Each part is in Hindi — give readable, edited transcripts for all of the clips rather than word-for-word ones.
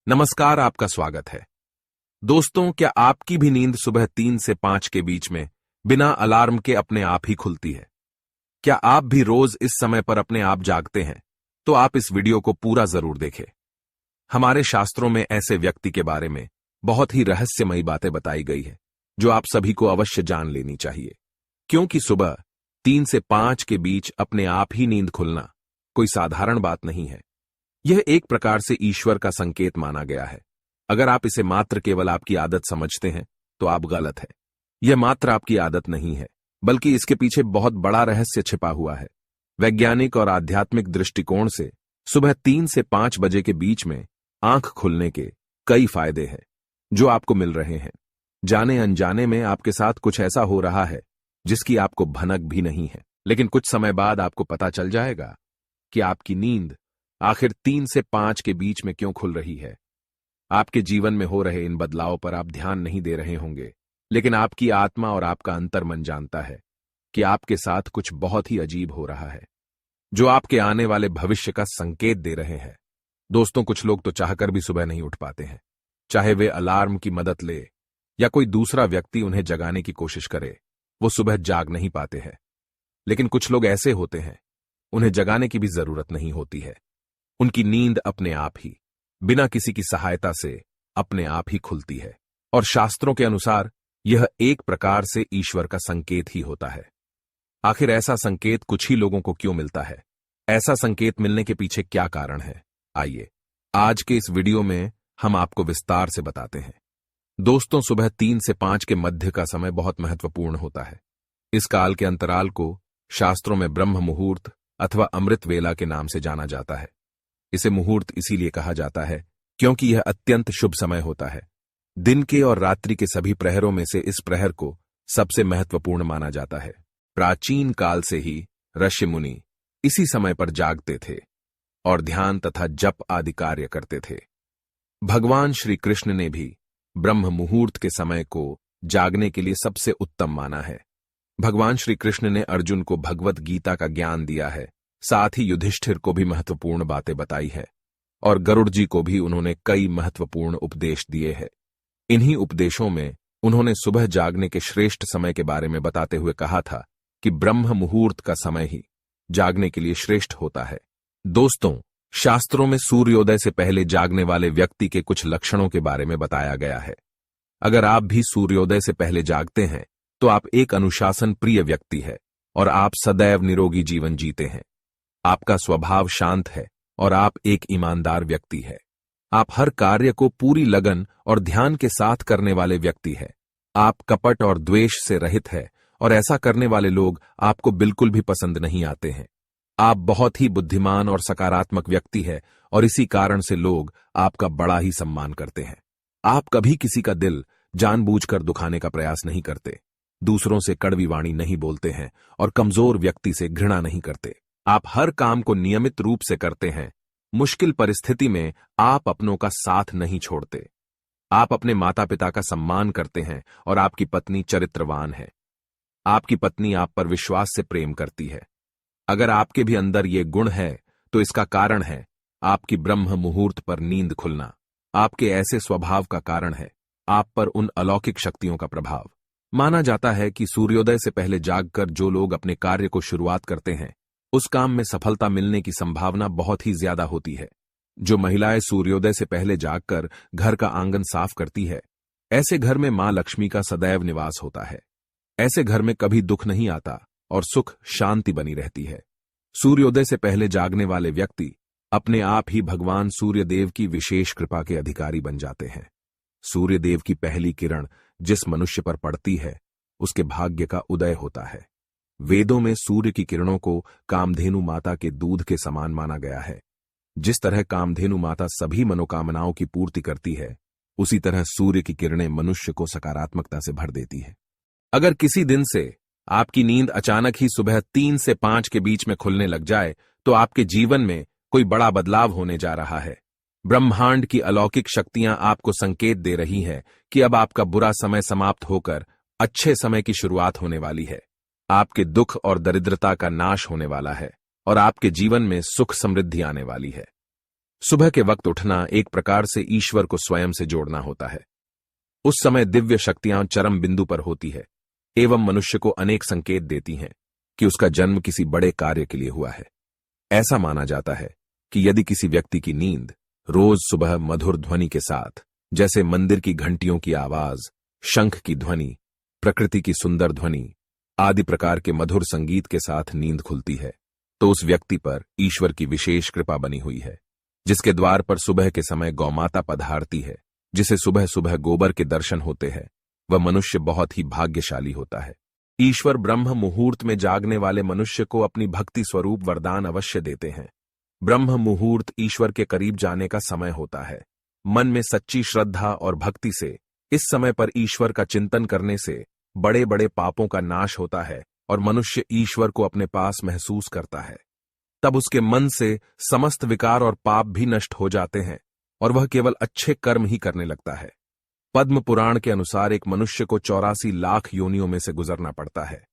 नमस्कार, आपका स्वागत है। दोस्तों, क्या आपकी भी नींद सुबह 3 से 5 के बीच में बिना अलार्म के अपने आप ही खुलती है? क्या आप भी रोज इस समय पर अपने आप जागते हैं? तो आप इस वीडियो को पूरा जरूर देखें। हमारे शास्त्रों में ऐसे व्यक्ति के बारे में बहुत ही रहस्यमयी बातें बताई गई है, जो आप सभी को अवश्य जान लेनी चाहिए। क्योंकि सुबह 3 से 5 के बीच अपने आप ही नींद खुलना कोई साधारण बात नहीं है। यह एक प्रकार से ईश्वर का संकेत माना गया है। अगर आप इसे मात्र केवल आपकी आदत समझते हैं, तो आप गलत हैं। यह मात्र आपकी आदत नहीं है, बल्कि इसके पीछे बहुत बड़ा रहस्य छिपा हुआ है। वैज्ञानिक और आध्यात्मिक दृष्टिकोण से सुबह 3 से 5 बजे के बीच में आंख खुलने के कई फायदे हैं, जो आपको मिल रहे हैं। जाने अनजाने में आपके साथ कुछ ऐसा हो रहा है, जिसकी आपको भनक भी नहीं है। लेकिन कुछ समय बाद आपको पता चल जाएगा कि आपकी नींद आखिर 3 से 5 के बीच में क्यों खुल रही है। आपके जीवन में हो रहे इन बदलावों पर आप ध्यान नहीं दे रहे होंगे, लेकिन आपकी आत्मा और आपका अंतर्मन जानता है कि आपके साथ कुछ बहुत ही अजीब हो रहा है, जो आपके आने वाले भविष्य का संकेत दे रहे हैं। दोस्तों, कुछ लोग तो चाहकर भी सुबह नहीं उठ पाते हैं। चाहे वे अलार्म की मदद ले या कोई दूसरा व्यक्ति उन्हें जगाने की कोशिश करे, वो सुबह जाग नहीं पाते हैं। लेकिन कुछ लोग ऐसे होते हैं, उन्हें जगाने की भी जरूरत नहीं होती है। उनकी नींद अपने आप ही, बिना किसी की सहायता से अपने आप ही खुलती है। और शास्त्रों के अनुसार यह एक प्रकार से ईश्वर का संकेत ही होता है। आखिर ऐसा संकेत कुछ ही लोगों को क्यों मिलता है? ऐसा संकेत मिलने के पीछे क्या कारण है? आइए, आज के इस वीडियो में हम आपको विस्तार से बताते हैं। दोस्तों, सुबह 3 से 5 के मध्य का समय बहुत महत्वपूर्ण होता है। इस काल के अंतराल को शास्त्रों में ब्रह्म मुहूर्त अथवा अमृत वेला के नाम से जाना जाता है। इसे मुहूर्त इसीलिए कहा जाता है क्योंकि यह अत्यंत शुभ समय होता है। दिन के और रात्रि के सभी प्रहरों में से इस प्रहर को सबसे महत्वपूर्ण माना जाता है। प्राचीन काल से ही ऋषि मुनि इसी समय पर जागते थे और ध्यान तथा जप आदि कार्य करते थे। भगवान श्री कृष्ण ने भी ब्रह्म मुहूर्त के समय को जागने के लिए सबसे उत्तम माना है। भगवान श्री कृष्ण ने अर्जुन को भगवत गीता का ज्ञान दिया है, साथ ही युधिष्ठिर को भी महत्वपूर्ण बातें बताई है और गरुड़ जी को भी उन्होंने कई महत्वपूर्ण उपदेश दिए हैं। इन्हीं उपदेशों में उन्होंने सुबह जागने के श्रेष्ठ समय के बारे में बताते हुए कहा था कि ब्रह्म मुहूर्त का समय ही जागने के लिए श्रेष्ठ होता है। दोस्तों, शास्त्रों में सूर्योदय से पहले जागने वाले व्यक्ति के कुछ लक्षणों के बारे में बताया गया है। अगर आप भी सूर्योदय से पहले जागते हैं, तो आप एक अनुशासन प्रिय व्यक्ति है और आप सदैव निरोगी जीवन जीते हैं। आपका स्वभाव शांत है और आप एक ईमानदार व्यक्ति है। आप हर कार्य को पूरी लगन और ध्यान के साथ करने वाले व्यक्ति है। आप कपट और द्वेष से रहित है और ऐसा करने वाले लोग आपको बिल्कुल भी पसंद नहीं आते हैं। आप बहुत ही बुद्धिमान और सकारात्मक व्यक्ति है और इसी कारण से लोग आपका बड़ा ही सम्मान करते हैं। आप कभी किसी का दिल जानबूझकर दुखाने का प्रयास नहीं करते, दूसरों से कड़वी वाणी नहीं बोलते हैं और कमजोर व्यक्ति से घृणा नहीं करते। आप हर काम को नियमित रूप से करते हैं। मुश्किल परिस्थिति में आप अपनों का साथ नहीं छोड़ते। आप अपने माता पिता का सम्मान करते हैं और आपकी पत्नी चरित्रवान है। आपकी पत्नी आप पर विश्वास से प्रेम करती है। अगर आपके भी अंदर ये गुण है, तो इसका कारण है आपकी ब्रह्म मुहूर्त पर नींद खुलना। आपके ऐसे स्वभाव का कारण है आप पर उन अलौकिक शक्तियों का प्रभाव। माना जाता है कि सूर्योदय से पहले जागकर जो लोग अपने कार्य को शुरुआत करते हैं, उस काम में सफलता मिलने की संभावना बहुत ही ज्यादा होती है। जो महिलाएं सूर्योदय से पहले जागकर घर का आंगन साफ करती है, ऐसे घर में मां लक्ष्मी का सदैव निवास होता है। ऐसे घर में कभी दुख नहीं आता और सुख शांति बनी रहती है। सूर्योदय से पहले जागने वाले व्यक्ति अपने आप ही भगवान सूर्यदेव की विशेष कृपा के अधिकारी बन जाते हैं। सूर्यदेव की पहली किरण जिस मनुष्य पर पड़ती है, उसके भाग्य का उदय होता है। वेदों में सूर्य की किरणों को कामधेनु माता के दूध के समान माना गया है। जिस तरह कामधेनु माता सभी मनोकामनाओं की पूर्ति करती है, उसी तरह सूर्य की किरणें मनुष्य को सकारात्मकता से भर देती है। अगर किसी दिन से आपकी नींद अचानक ही सुबह 3 से 5 के बीच में खुलने लग जाए, तो आपके जीवन में कोई बड़ा बदलाव होने जा रहा है। ब्रह्मांड की अलौकिक शक्तियां आपको संकेत दे रही हैं कि अब आपका बुरा समय समाप्त होकर अच्छे समय की शुरुआत होने वाली है। आपके दुख और दरिद्रता का नाश होने वाला है और आपके जीवन में सुख समृद्धि आने वाली है। सुबह के वक्त उठना एक प्रकार से ईश्वर को स्वयं से जोड़ना होता है। उस समय दिव्य शक्तियां चरम बिंदु पर होती है एवं मनुष्य को अनेक संकेत देती हैं कि उसका जन्म किसी बड़े कार्य के लिए हुआ है। ऐसा माना जाता है कि यदि किसी व्यक्ति की नींद रोज सुबह मधुर ध्वनि के साथ, जैसे मंदिर की घंटियों की आवाज, शंख की ध्वनि, प्रकृति की सुंदर ध्वनि आदि प्रकार के मधुर संगीत के साथ नींद खुलती है, तो उस व्यक्ति पर ईश्वर की विशेष कृपा बनी हुई है, जिसके द्वार पर सुबह के समय गौमाता पधारती है, जिसे सुबह सुबह गोबर के दर्शन होते हैं, वह मनुष्य बहुत ही भाग्यशाली होता है। ईश्वर ब्रह्म मुहूर्त में जागने वाले मनुष्य को अपनी भक्ति स्वरूप वरदान अवश्य देते हैं। ब्रह्म मुहूर्त ईश्वर के करीब जाने का समय होता है। मन में सच्ची श्रद्धा और भक्ति से इस समय पर ईश्वर का चिंतन करने से बड़े बड़े पापों का नाश होता है और मनुष्य ईश्वर को अपने पास महसूस करता है। तब उसके मन से समस्त विकार और पाप भी नष्ट हो जाते हैं और वह केवल अच्छे कर्म ही करने लगता है। पद्म पुराण के अनुसार एक मनुष्य को 84 लाख योनियों में से गुजरना पड़ता है,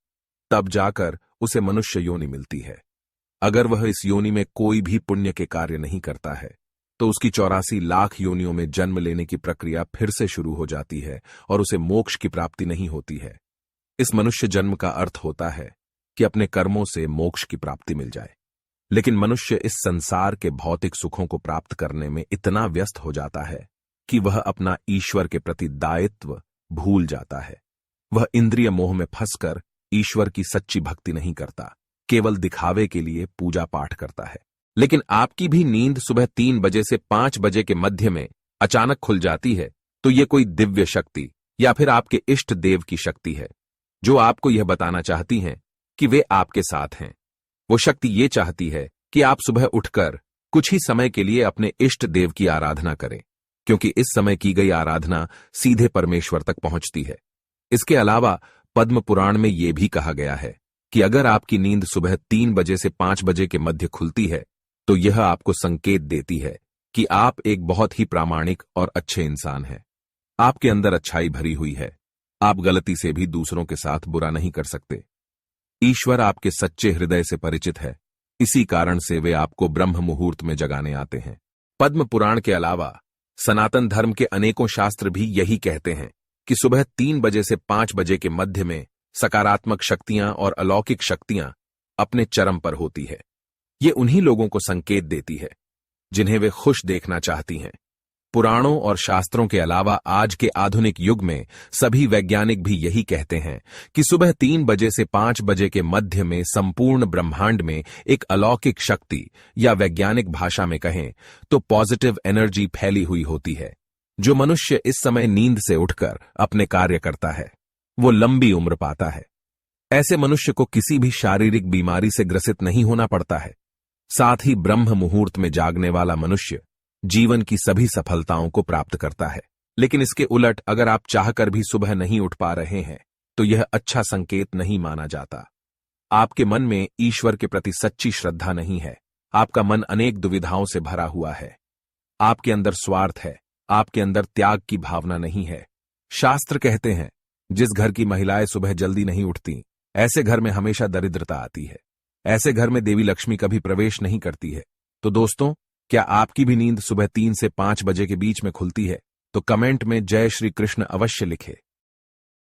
तब जाकर उसे मनुष्य योनि मिलती है। अगर वह इस योनि में कोई भी पुण्य के कार्य नहीं करता है तो उसकी 84 लाख योनियों में जन्म लेने की प्रक्रिया फिर से शुरू हो जाती है और उसे मोक्ष की प्राप्ति नहीं होती है। इस मनुष्य जन्म का अर्थ होता है कि अपने कर्मों से मोक्ष की प्राप्ति मिल जाए, लेकिन मनुष्य इस संसार के भौतिक सुखों को प्राप्त करने में इतना व्यस्त हो जाता है कि वह अपना ईश्वर के प्रति दायित्व भूल जाता है। वह इंद्रिय मोह में फंसकर ईश्वर की सच्ची भक्ति नहीं करता, केवल दिखावे के लिए पूजा पाठ करता है। लेकिन आपकी भी नींद सुबह 3 बजे से 5 बजे के मध्य में अचानक खुल जाती है, तो ये कोई दिव्य शक्ति या फिर आपके इष्ट देव की शक्ति है, जो आपको यह बताना चाहती हैं कि वे आपके साथ हैं। वो शक्ति ये चाहती है कि आप सुबह उठकर कुछ ही समय के लिए अपने इष्ट देव की आराधना करें, क्योंकि इस समय की गई आराधना सीधे परमेश्वर तक पहुंचती है। इसके अलावा पद्म पुराण में यह भी कहा गया है कि अगर आपकी नींद सुबह 3 बजे से 5 बजे के मध्य खुलती है तो यह आपको संकेत देती है कि आप एक बहुत ही प्रामाणिक और अच्छे इंसान हैं। आपके अंदर अच्छाई भरी हुई है। आप गलती से भी दूसरों के साथ बुरा नहीं कर सकते। ईश्वर आपके सच्चे हृदय से परिचित है, इसी कारण से वे आपको ब्रह्म मुहूर्त में जगाने आते हैं। पद्म पुराण के अलावा सनातन धर्म के अनेकों शास्त्र भी यही कहते हैं कि सुबह 3 बजे से 5 बजे के मध्य में सकारात्मक शक्तियां और अलौकिक शक्तियां अपने चरम पर होती है। ये उन्हीं लोगों को संकेत देती है जिन्हें वे खुश देखना चाहती हैं। पुराणों और शास्त्रों के अलावा आज के आधुनिक युग में सभी वैज्ञानिक भी यही कहते हैं कि सुबह 3 बजे से 5 बजे के मध्य में संपूर्ण ब्रह्मांड में एक अलौकिक शक्ति, या वैज्ञानिक भाषा में कहें तो पॉजिटिव एनर्जी फैली हुई होती है। जो मनुष्य इस समय नींद से उठकर अपने कार्य करता है वो लंबी उम्र पाता है। ऐसे मनुष्य को किसी भी शारीरिक बीमारी से ग्रसित नहीं होना पड़ता है। साथ ही ब्रह्म मुहूर्त में जागने वाला मनुष्य जीवन की सभी सफलताओं को प्राप्त करता है। लेकिन इसके उलट अगर आप चाहकर भी सुबह नहीं उठ पा रहे हैं तो यह अच्छा संकेत नहीं माना जाता। आपके मन में ईश्वर के प्रति सच्ची श्रद्धा नहीं है। आपका मन अनेक दुविधाओं से भरा हुआ है। आपके अंदर स्वार्थ है। आपके अंदर त्याग की भावना नहीं है। शास्त्र कहते हैं जिस घर की महिलाएं सुबह जल्दी नहीं उठती, ऐसे घर में हमेशा दरिद्रता आती है। ऐसे घर में देवी लक्ष्मी कभी प्रवेश नहीं करती है। तो दोस्तों, क्या आपकी भी नींद सुबह 3 से 5 बजे के बीच में खुलती है? तो कमेंट में जय श्री कृष्ण अवश्य लिखें।